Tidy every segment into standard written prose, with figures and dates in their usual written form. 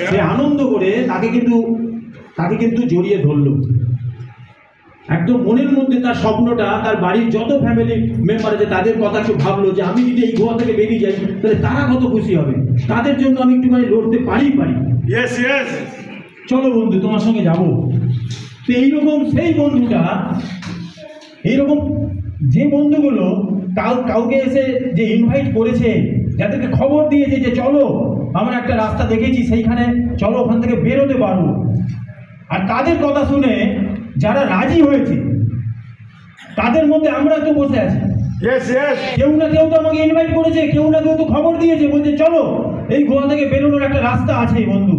সে আনন্দ করে তাকে কিন্তু জড়িয়ে ধরলো, একদম মনের মধ্যে তার স্বপ্নটা, তার বাড়ির যত ফ্যামিলি মেম্বার আছে তাদের কথা একটু ভাবলো যে আমি যদি এই গোয়া থেকে বেরিয়ে যাই তাহলে তারা কত খুশি হবে, তাদের জন্য আমি একটুখানি লড়তে পারি। চলো বন্ধু, তোমার সঙ্গে যাবো। তো এইরকম সেই বন্ধুটা, এইরকম যে বন্ধুগুলো কাউকে এসে যে ইনভাইট করেছে, যাদেরকে খবর দিয়েছে যে চলো আমরা একটা রাস্তা দেখেছি সেইখানে চলো, ওখান থেকে বেরোতে পারবো, আর তাদের কথা শুনে যারা রাজি হয়েছে তাদের মধ্যে আমরা তো বসে আছি। কেউ না কেউ তো আমাকে ইনভাইট করেছে, কেউ না কেউ তো খবর দিয়েছে, বলছে চলো এই গোয়া থেকে বেরোনোর একটা রাস্তা আছে বন্ধু।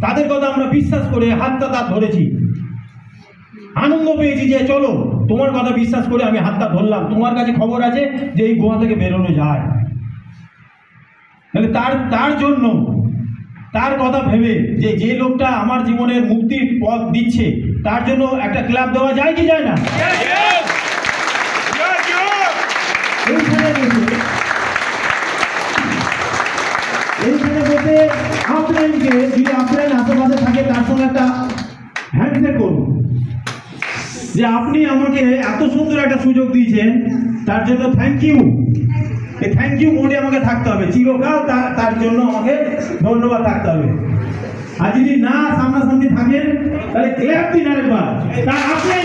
তাদের কথা আমরা বিশ্বাস করে হাতটা তার ধরেছি, আনন্দ পেয়েছি যে চলো তোমার কথা বিশ্বাস করে আমি হাতটা ধরলাম, তোমার কাছে খবর আছে যে এই গোয়া থেকে বেরোনো যায়। তাহলে তার জন্য, তার কথা ভেবে যে লোকটা আমার জীবনের মুক্তির পথ দিচ্ছে, তার জন্য একটা ক্লাব দেওয়া যায় কি যায় না? এইখানে বসে আপনাকে, যদি আপনার আশেপাশে থাকে তার সঙ্গে একটা হ্যান্ডশেক করুন যে আপনি আমাকে এত সুন্দর একটা সুযোগ দিয়েছেন, তার জন্য থ্যাংক ইউ। এই থ্যাংক ইউ মোডে আমাকে থাকতে হবে চিরকাল, তার জন্য আমাকে ধন্যবাদ থাকতে হবে। আর যদি না সামনাসামনি থাকেন তাহলে ক্ল্যাপ দিন আরেকবার, তার আপনাই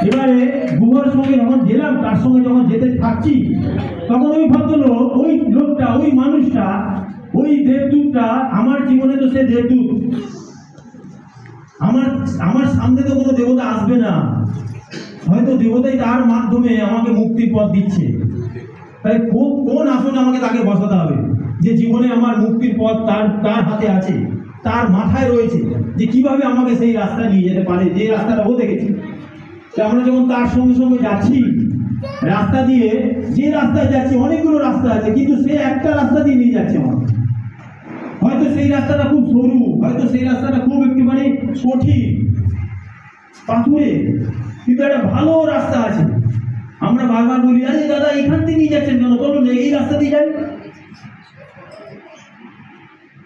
এবারে গুহার সঙ্গে যখন গেলাম, তার সঙ্গে যখন যেতে থাকছি, তখন ওই ভদ্রলোক, ওই লোকটা, ওই মানুষটা, ওই দেবদূতটা আমার জীবনে তো সে দেবদূত, আমার সামনে তো কোনো দেবতা আসবে না, হয়তো দেবতাই তার মাধ্যমে আমাকে মুক্তির পথ দিচ্ছে। তাই কোন আসনে আমাকে তাকে বসাতে হবে যে জীবনে আমার মুক্তির পথ তার হাতে আছে, তার মাথায় রয়েছে যে কিভাবে আমাকে সেই রাস্তায় নিয়ে যেতে পারে, যে রাস্তাটা ও দেখেছি। আমরা যখন তার সঙ্গে সঙ্গে যাচ্ছি, রাস্তা দিয়ে, যে রাস্তায় যাচ্ছি অনেকগুলো রাস্তা আছে, কিন্তু সে একটা রাস্তা দিয়ে নিয়ে যাচ্ছে আমাকে। হয়তো সেই রাস্তাটা খুব সরু, হয়তো সেই রাস্তাটা খুব একটুখানি কঠিন পাথুরে, কিন্তু একটা ভালো রাস্তা আছে। আমরা বারবার বলি, আরে দাদা এখান থেকে নিয়ে যাচ্ছেন কেন, চলুন এই রাস্তা দিয়ে যান।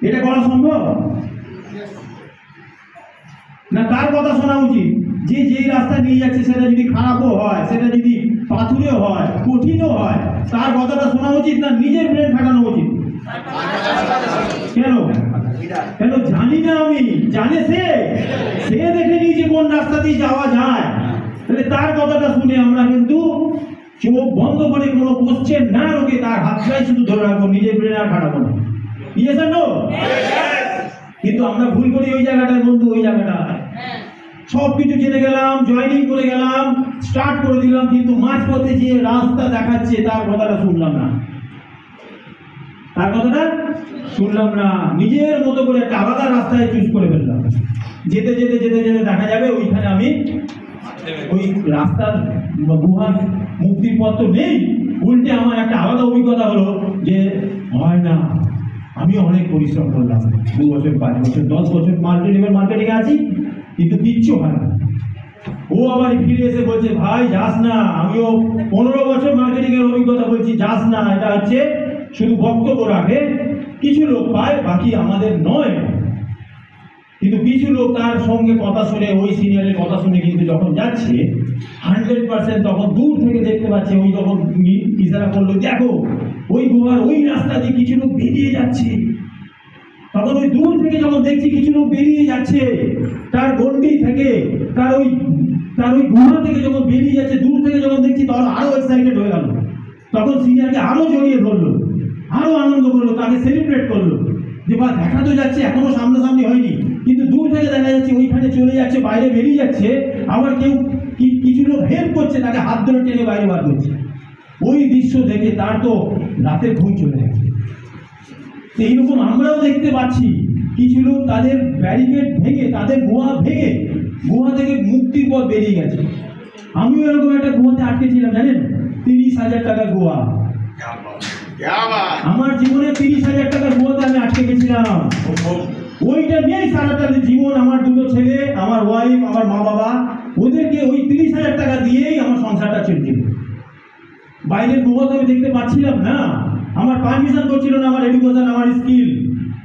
এটা করা সম্ভব না? তার কথা শোনা উচিত যে যেই রাস্তা নিয়ে যাচ্ছে সেটা যদি খারাপও হয়, সেটা যদি পাথুরে হয়, কঠিনও হয়, তার কথাটা শোনা উচিত না নিজের ব্রেন খাটানো উচিত? কেন জানি না আমি, জানে সে দেখে নিয়েছে কোন রাস্তা দিয়ে যাওয়া যায়। তাহলে তার কথাটা শুনে আমরা কিন্তু চোখ বন্ধ করে কোনো কোশ্চেন না রোকে তার হাতটাই শুধু ধরে রাখবো, নিজের ব্রেন আর খাটাবো না। কিন্তু আমরা ভুল করি ওই জায়গাটায় বন্ধু, ওই জায়গাটা সবকিছু জেনে গেলাম, জয়েনিং করে গেলাম, স্টার্ট করে দিলাম, কিন্তু মাঝপথে যে রাস্তা দেখাচ্ছে তার কথাটা শুনলাম না, নিজের মতো করে একটা আলাদা রাস্তায় চুজ করে ফেললাম। যেতে যেতে যেতে যেতে দেখা যাবে ওইখানে আমি ওই রাস্তার গুহার মুক্তির পথ তো নেই, উল্টে আমার একটা আলাদা অভিজ্ঞতা হলো যে হয় না, আমি অনেক পরিশ্রম করলাম, 2 বছর 5 বছর 10 বছর মার্কেটিং আছি, কিন্তু কিচ্ছু হয় না। ও আবার ফিরে এসে বলছে ভাই যাস না, আমিও 15 বছর মার্কেটিং এর অভিজ্ঞতা বলছি, যাস না, এটা হচ্ছে শুধু বক্তব্য রাখে, কিছু লোক পায়, বাকি আমাদের নয়। কিন্তু কিছু লোক তার সঙ্গে কথা শুনে, ওই সিনিয়রের কথা শুনে কিন্তু যখন যাচ্ছে 100%, তখন দূর থেকে দেখতে পাচ্ছে, ওই যখন ইশারা করলো দেখো ওই গুহার ওই রাস্তা দিয়ে কিছু লোক বেরিয়ে যাচ্ছে, তখন ওই দূর থেকে যখন দেখছি কিছু লোক বেরিয়ে যাচ্ছে তার গন্ডি থেকে, তার ওই গুহা থেকে যখন বেরিয়ে যাচ্ছে, দূর থেকে যখন দেখছি তখন আরো এক্সাইটেড হয়ে গেল। তখন সিনিয়রকে আরো জড়িয়ে ধরলো, আরো আনন্দ করলো, তাকে সেলিব্রেট করলো যে বা দেখা তো যাচ্ছে, এখনো সামনাসামনি হয়নি, কিন্তু দূর থেকে দেখা যাচ্ছে ওইখানে চলে যাচ্ছে, বাইরে বেরিয়ে যাচ্ছে, আবার কেউ কিছু লোক হেল্প করছে, তাকে হাত ধরে টেনে বাইরে বার করছে। ওই দৃশ্য দেখে তার তো রাতের ঘুম চলে গেছে। এইরকম আমরাও দেখতে পাচ্ছি কিছু লোক তাদের ব্যারিকেড ভেঙে, তাদের গুহা ভেঙে, গুহা থেকে মুক্তির পথ বেরিয়ে গেছে। আমিও এরকম একটা গুহাতে আটকে ছিলাম, জানেন, 30,000 টাকার গুহা। আমার জীবনে 30,000 টাকার গুহাতে আমি আটকে গেছিলাম। ওইটা নিয়েই সারাটা জীবন, আমার 2 ছেলে, আমার ওয়াইফ, আমার মা বাবা, ওদেরকে ওই 30,000 টাকা দিয়ে বাইরের মহৎ আমি দেখতে পাচ্ছিলাম না, আমার পারমিশন করছিল না আমার এডুকেশন আমার স্কিল